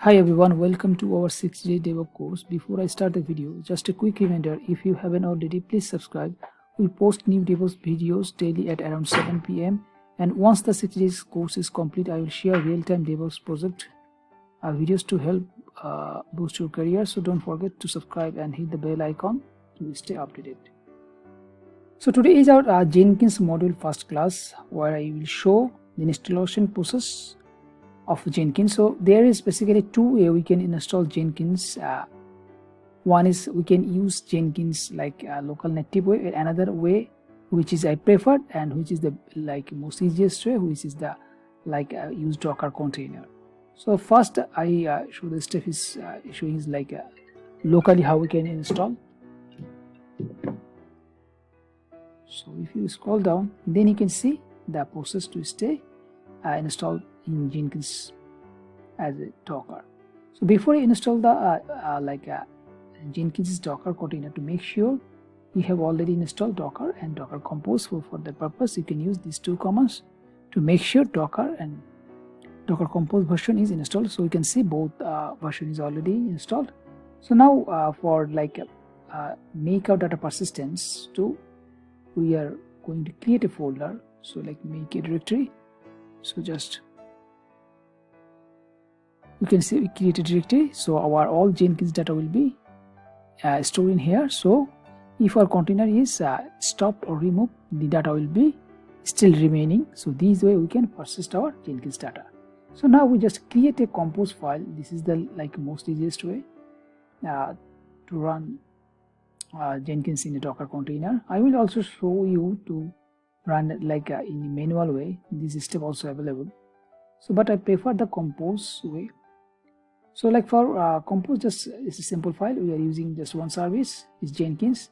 Hi everyone, welcome to our 6-day DevOps course. Before I start the video, just a quick reminder, if you haven't already, please subscribe. We post new DevOps videos daily at around 7 p.m. And once the 6 days course is complete, I will share real-time DevOps project videos to help boost your career. So don't forget to subscribe and hit the bell icon to stay updated. So today is our Jenkins module first class, where I will show the installation process of Jenkins. So there is basically two ways we can install Jenkins. One is we can use Jenkins like a local native way, and another way which is I preferred and which is the most easiest way, which is the use Docker container. So first I show the step is showing is locally how we can install. So if you scroll down, then you can see the process to stay installed in Jenkins as a Docker. So before you install the Jenkins Docker container, to make sure you have already installed Docker and Docker Compose. So for that purpose, you can use these two commands to make sure Docker and Docker Compose version is installed. So you can see both version is already installed. So now for make our data persistence to, we are going to create a folder. So make a directory. So just you can see we create a directory. So our all Jenkins data will be stored in here. So if our container is stopped or removed, the data will be still remaining. So this way we can persist our Jenkins data. So now we just create a compose file. This is the most easiest way to run Jenkins in a Docker container. I will also show you to run in a manual way. This step also available. So but I prefer the compose way. So for compose, just it's a simple file. We are using just one service, is Jenkins.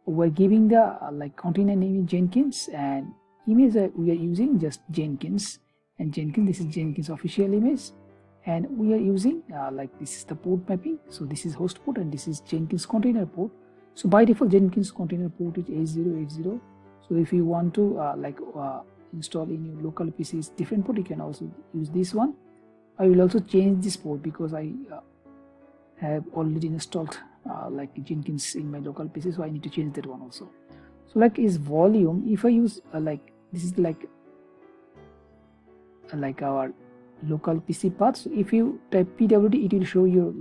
We're giving the container name is Jenkins, and image we are using just Jenkins, and Jenkins, this is Jenkins official image, and we are using this is the port mapping. So this is host port and this is Jenkins container port. So by default Jenkins container port is 8080. So if you want to install in your local PC is different port, you can also use this one. I will also change this port because I have already installed Jenkins in my local PC, so I need to change that one also. So is volume, if I use this is our local PC path. So if you type pwd, it will show your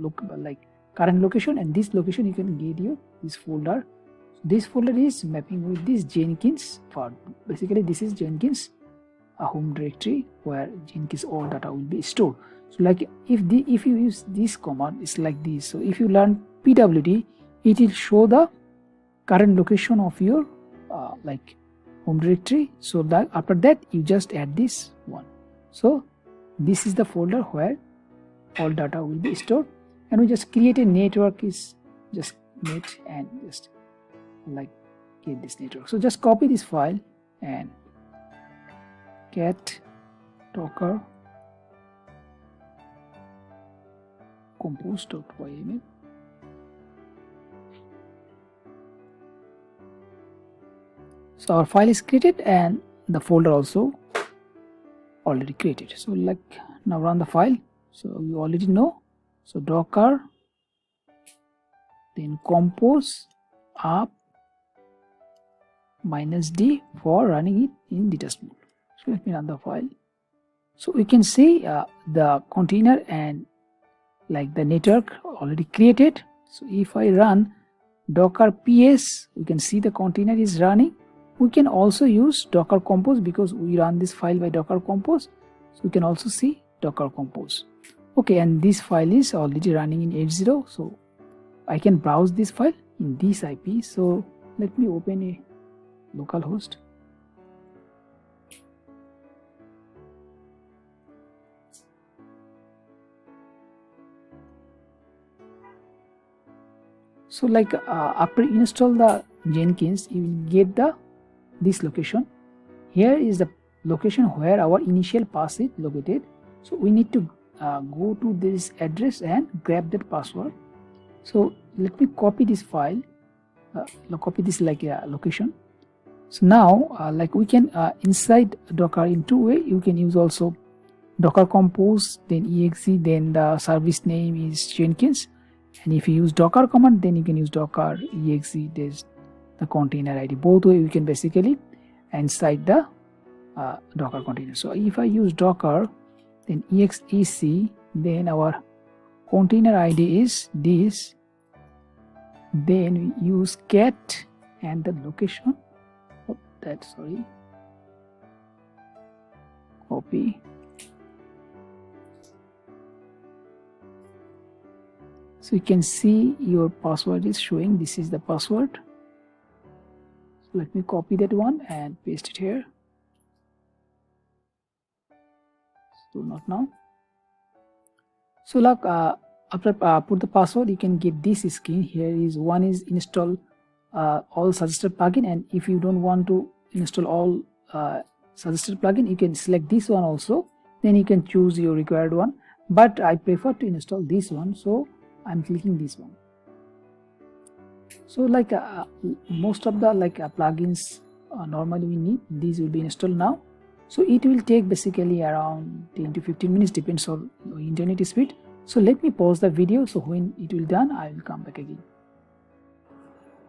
current location, and this location you can get your this folder. This folder is mapping with this Jenkins for basically this is Jenkins a home directory where Jenkins all data will be stored. So if you use this command, it's like this. So if you learn pwd, it will show the current location of your home directory. So that after that you just add this one. So this is the folder where all data will be stored, and we just create a network is just net and just get this network. So just copy this file and cat docker compose.yml. So our file is created and the folder also already created. So now run the file. So you already know. So docker, then compose up -d for running it in details mode. So let me run the file. So we can see the container and the network already created. So if I run docker ps, we can see the container is running. We can also use docker compose because we run this file by docker compose. So we can also see docker compose. Okay, and this file is already running in 80. So I can browse this file in this IP. So let me open a localhost. So after you install the Jenkins, you will get this location. Here is the location where our initial pass is located. So we need to go to this address and grab that password. So let me copy this file, copy this location. So now we can inside Docker in two way. You can use also Docker compose, then exe, then the service name is Jenkins. And if you use Docker command, then you can use Docker exe, there's the container ID. Both way we can basically inside the Docker container. So if I use Docker, then exec, then our container ID is this. Then we use cat and the location. Oh, that sorry. Copy. So you can see your password is showing. This is the password. So let me copy that one and paste it here. So not now. So like after put the password, you can get this screen. Here is one is install all suggested plugin, and if you don't want to install all suggested plugin, you can select this one also. Then you can choose your required one. But I prefer to install this one, so I'm clicking this one. So like most of the plugins normally we need, these will be installed now. So it will take basically around 10 to 15 minutes, depends on your internet speed. So let me pause the video. So when it will done, I will come back again.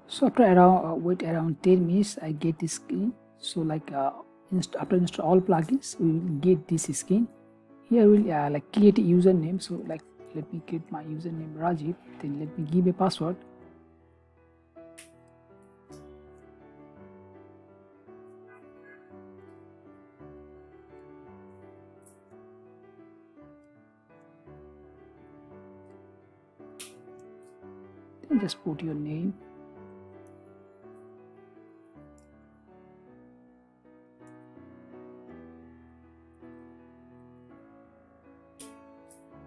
So after around wait around 10 minutes, I get this screen. So like after install all plugins, we will get this screen. Here we'll create a username. So like let me create my username Rajiv. Then let me give a password. Then just put your name.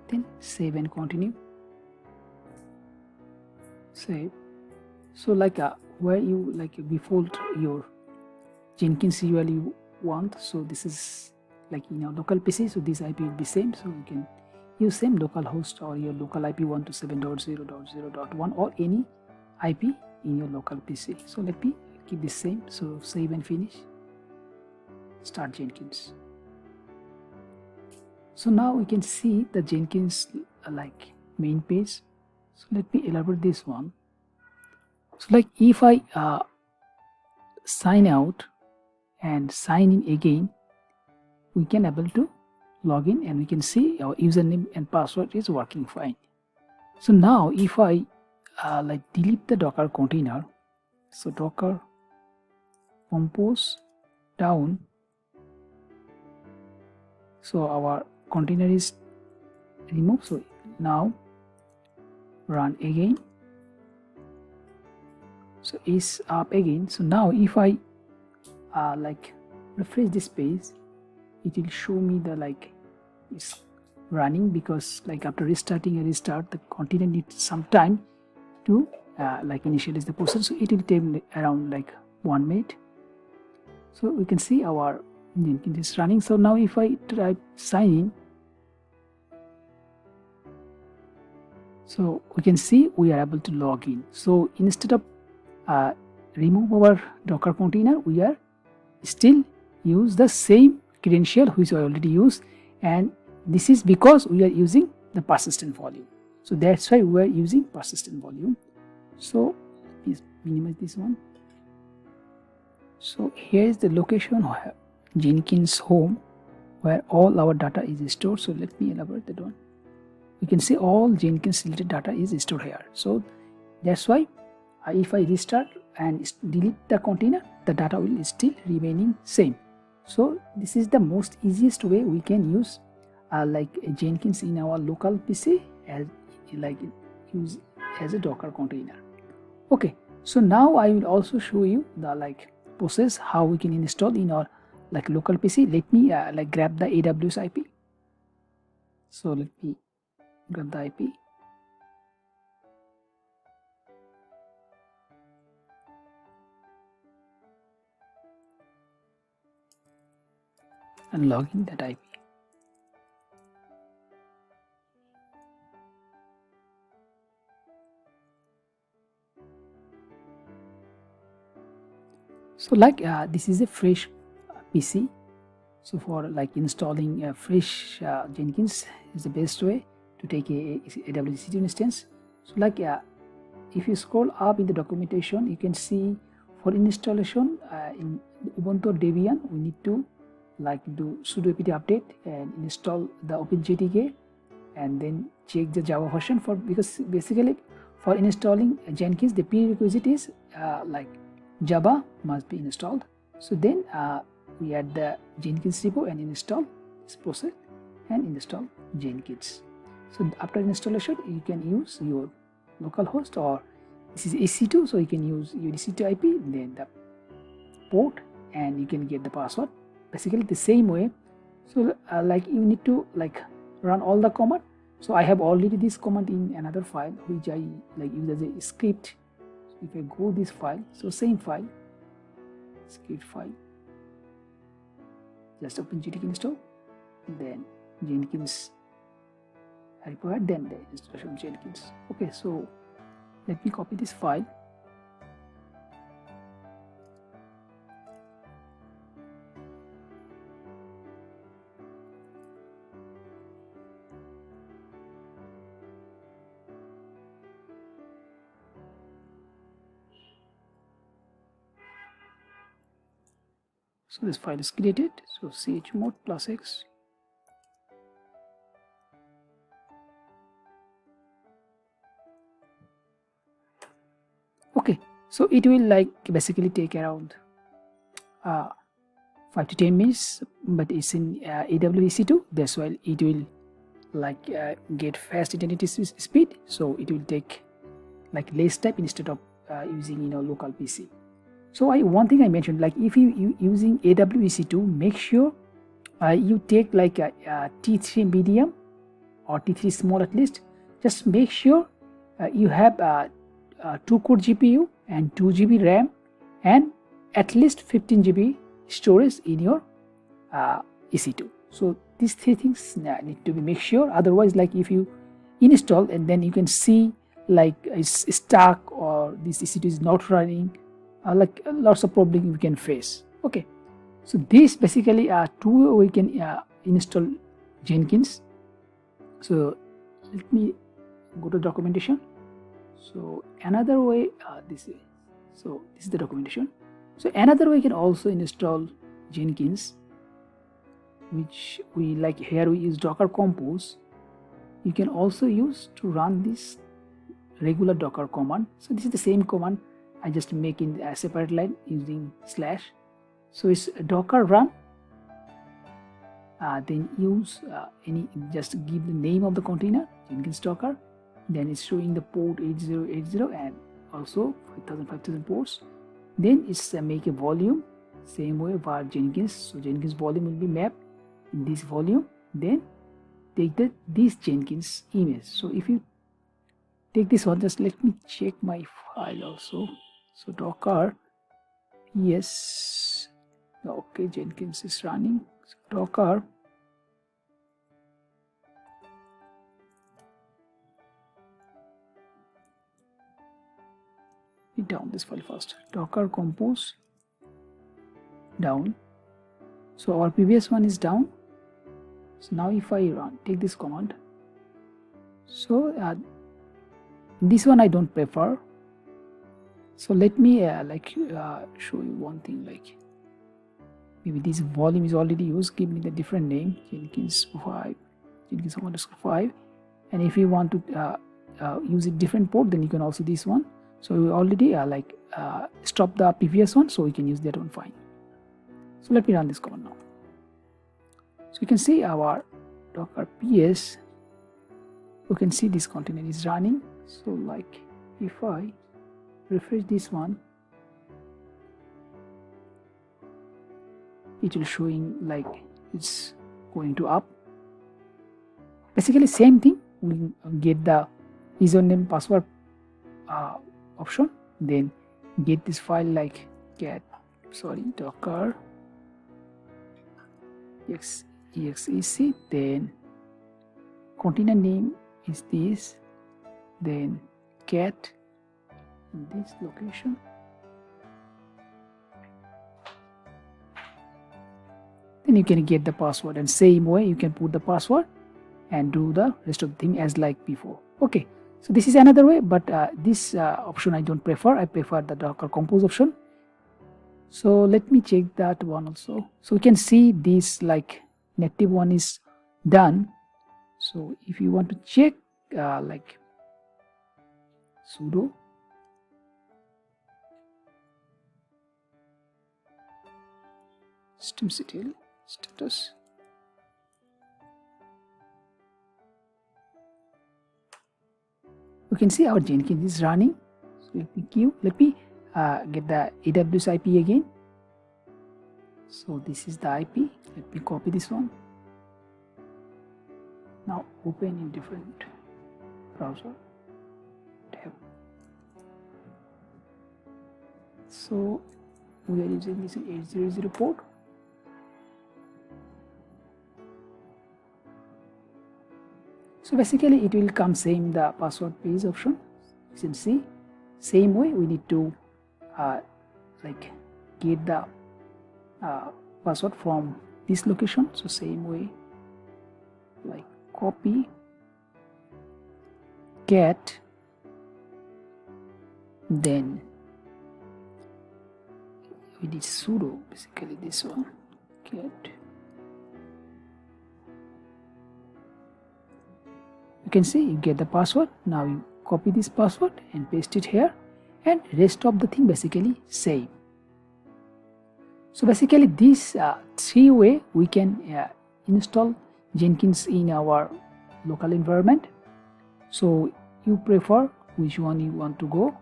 Then save and continue. Save. So like where you default your Jenkins URL you want. So this is like in your local PC. So this IP will be same. So you can use same localhost or your local IP 127.0.0.1 or any IP in your local PC. So let me keep this same. So save and finish. Start Jenkins. So now we can see the Jenkins main page. So let me elaborate this one. So like if I sign out and sign in again, we can able to log in and we can see our username and password is working fine. So now if I delete the Docker container, so Docker compose down, so our container is removed. So now run again. So is up again. So now if I refresh this page, it will show me the it's running, because after restarting a restart, the container needs some time to initialize the process. So it will take around 1 minute. So we can see our Jenkins is running. So now if I try sign in, so we can see we are able to log in. So instead of remove our Docker container, we are still use the same credential which I already used, and this is because we are using the persistent volume. So that's why we are using persistent volume. So please minimize this one. So here is the location where Jenkins home, where all our data is stored. So let me elaborate that one. You can see all Jenkins related data is stored here. So that's why if I restart and delete the container, the data will still remaining same. So this is the most easiest way we can use Jenkins in our local PC as use as a Docker container. Okay, so now I will also show you the process how we can install in our local PC. Let me grab the AWS IP. So let me grab the IP. And log in that IP. So this is a fresh PC. So for like installing a fresh Jenkins is the best way to take a AWS EC2 instance. So like if you scroll up in the documentation, you can see for installation in Ubuntu or Debian, we need to like do sudo apt update and install the OpenJDK and then check the Java version for, because basically for installing Jenkins the prerequisite is like Java must be installed. So then we add the Jenkins repo and install this process and install Jenkins. So after installation you can use your localhost, or this is EC2, so you can use your EC2 IP, then the port, and you can get the password basically the same way. So like you need to like run all the command. So I have already this command in another file which I like use as a script. So if I go this file, so same file, script file, just open GTK install, then Jenkins required, then the installation of Jenkins. Okay, so let me copy this file. So this file is created. So chmod +x. Okay, so it will like basically take around 5 to 10 minutes, but it's in AWS EC2, that's why it will like get fast internet speed, so it will take like less time instead of using local PC. So one thing I mentioned, like if you using AWS EC2, make sure you take like a T3 medium or T3 small at least. Just make sure you have 2-core GPU and 2 GB RAM and at least 15 GB storage in your EC2. So these 3 things need to be make sure. Otherwise, like if you install and then you can see like it's stuck or this EC2 is not running, like lots of problems we can face. Okay, so this basically 2 we can install Jenkins. So let me go to documentation. So another way this is the documentation. So another way you can also install Jenkins, which we like here we use Docker Compose. You can also use to run this regular Docker command. So this is the same command I just make in a separate line using /. So it's Docker run, then use just give the name of the container, Jenkins Docker, then it's showing the port 8080 and also 5000 ports. Then it's make a volume, same way var Jenkins. So Jenkins volume will be mapped in this volume. Then take this Jenkins image. So if you take this one, just let me check my file also. So Docker, yes, okay, Jenkins is running. So Docker, down this file first, Docker Compose down. So our previous one is down. So now if I take this command, so this one I don't prefer. So let me show you one thing, like maybe this volume is already used, give me the different name, Jenkins 5, Jenkins _5, and if you want to use a different port, then you can also this one. So we already stop the previous one, so we can use that one fine. So let me run this command now. So you can see our Docker PS, you can see this container is running. So like if I refresh this one, it will showing like it's going to up. Basically same thing, we get the username password option, then get this file like docker exec, then container name is this, then cat in this location, then you can get the password, and same way you can put the password and do the rest of the thing as like before. Okay, so this is another way, but this option I don't prefer. I prefer the Docker Compose option. So let me check that one also. So we can see this like native one is done. So if you want to check like sudo systemctl status, you can see our Jenkins is running. So let me get the AWS IP again. So this is the IP. Let me copy this one. Now open in different browser tab. So we are using this 800 port. So basically it will come same the password page option. You can see same way we need to like get the password from this location. So same way, like copy, get, then we need sudo, basically this one, get. You can see you get the password. Now you copy this password and paste it here, and rest of the thing basically same. So basically this three way we can install Jenkins in our local environment. So you prefer which one you want to go.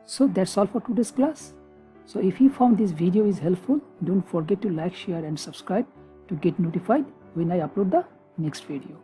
So that's all for today's class. So if you found this video is helpful, don't forget to like, share and subscribe to get notified when I upload the next video.